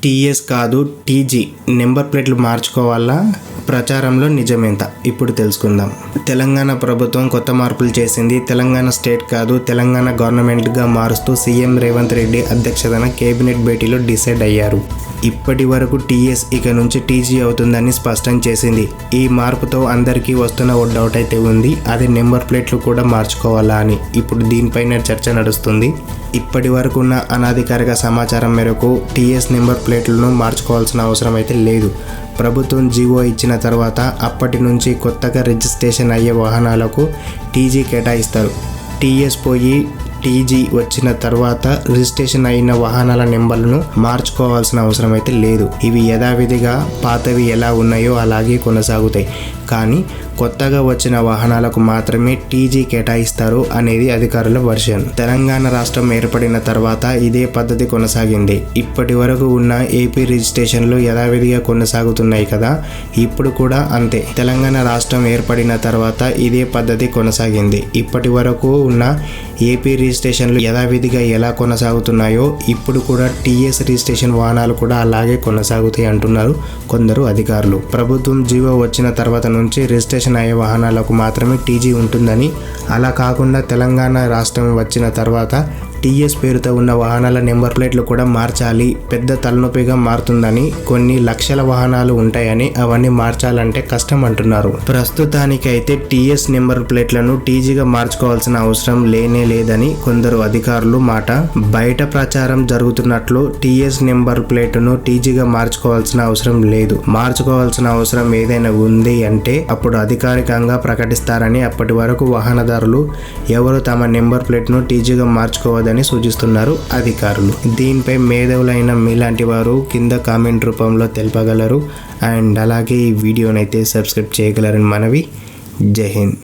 TS కాదు TG number ప్లేట్లు మార్చుకోవాలా? ప్రచారంలో నిజమేంత ఇప్పుడు తెలుసుకుందాం. తెలంగాణ ప్రభుత్వం కొత్త మార్పులు చేసింది. తెలంగాణ స్టేట్ కాదు తెలంగాణ గవర్నమెంట్గా మారుస్తూ సీఎం రేవంత్ రెడ్డి అధ్యక్షతన కేబినెట్ భేటీలో డిసైడ్ అయ్యారు. ఇప్పటి వరకు టీఎస్ ఇక నుంచి టీజీ అవుతుందని స్పష్టం చేసింది. ఈ మార్పుతో అందరికీ వస్తున్న ఓ డౌట్ అయితే ఉంది, అది నెంబర్ ప్లేట్లు కూడా మార్చుకోవాలా అని. ఇప్పుడు దీనిపైన చర్చ నడుస్తుంది. ఇప్పటి వరకు ఉన్న అనాధికారిక సమాచారం మేరకు టీఎస్ నెంబర్ ప్లేట్లను మార్చుకోవాల్సిన అవసరం అయితే లేదు. ప్రభుత్వం జీవో ఇచ్చిన తర్వాత అప్పటి నుంచి కొత్తగా రిజిస్ట్రేషన్ అయ్యే వాహనాలకు టీజీ కేటాయిస్తారు. టీఎస్ పోయి టీజీ వచ్చిన తర్వాత రిజిస్ట్రేషన్ అయిన వాహనాల నెంబర్లను మార్చుకోవాల్సిన అవసరం అయితే లేదు. ఇవి యథావిధిగా పాతవి ఎలా ఉన్నాయో అలాగే కొనసాగుతాయి. కానీ కొత్తగా వచ్చిన వాహనాలకు మాత్రమే టీజీ కేటాయిస్తారు అనేది అధికారుల వర్షన్. తెలంగాణ రాష్ట్రం ఏర్పడిన తర్వాత ఇదే పద్ధతి కొనసాగింది. ఇప్పటి వరకు ఉన్న ఏపీ రిజిస్ట్రేషన్లు యథావిధిగా కొనసాగుతున్నాయి కదా, ఇప్పుడు కూడా అంతే. తెలంగాణ రాష్ట్రం ఏర్పడిన తర్వాత ఇదే పద్ధతి కొనసాగింది. ఇప్పటి వరకు ఉన్న ఏపీ రిజిస్ట్రేషన్లు యథావిధిగా ఎలా కొనసాగుతున్నాయో ఇప్పుడు కూడా టీఎస్ రిజిస్ట్రేషన్ వాహనాలు కూడా అలాగే కొనసాగుతాయి అంటున్నారు కొందరు అధికారులు. ప్రభుత్వం జీవో వచ్చిన తర్వాత నుంచి రిజిస్ట్రేషన్ అయ్యే వాహనాలకు మాత్రమే టీజీ ఉంటుందని, అలా కాకుండా తెలంగాణ రాష్ట్రం వచ్చిన తర్వాత టీఎస్ పేరుతో ఉన్న వాహనాల నెంబర్ ప్లేట్లు కూడా మార్చాలి, పెద్ద తలనొప్పిగా మారుతుందని, కొన్ని లక్షల వాహనాలు ఉంటాయని అవన్నీ మార్చాలంటే కష్టం అంటున్నారు. ప్రస్తుతానికైతే టీఎస్ నెంబర్ ప్లేట్లను టీజీగా మార్చుకోవాల్సిన అవసరం లేదని కొందరు అధికారులు మాట. బయట ప్రచారం జరుగుతున్నట్లు టీఎస్ నెంబర్ ప్లేటును టీజీగా మార్చుకోవాల్సిన అవసరం లేదు. మార్చుకోవాల్సిన అవసరం ఏదైనా ఉంది అంటే అప్పుడు అధికారికంగా ప్రకటిస్తారని, అప్పటి వరకు వాహనదారులు ఎవరు తమ నెంబర్ ప్లేట్ను టీజీగా మార్చుకోవద్దని సూచిస్తున్నారు అధికారులు. దీనిపై మేధావులైన మీలాంటి వారు కింద కామెంట్ రూపంలో తెలపగలరు. అండ్ అలాగే ఈ వీడియోనైతే సబ్స్క్రైబ్ చేయగలరని మనవి. జై హింద్.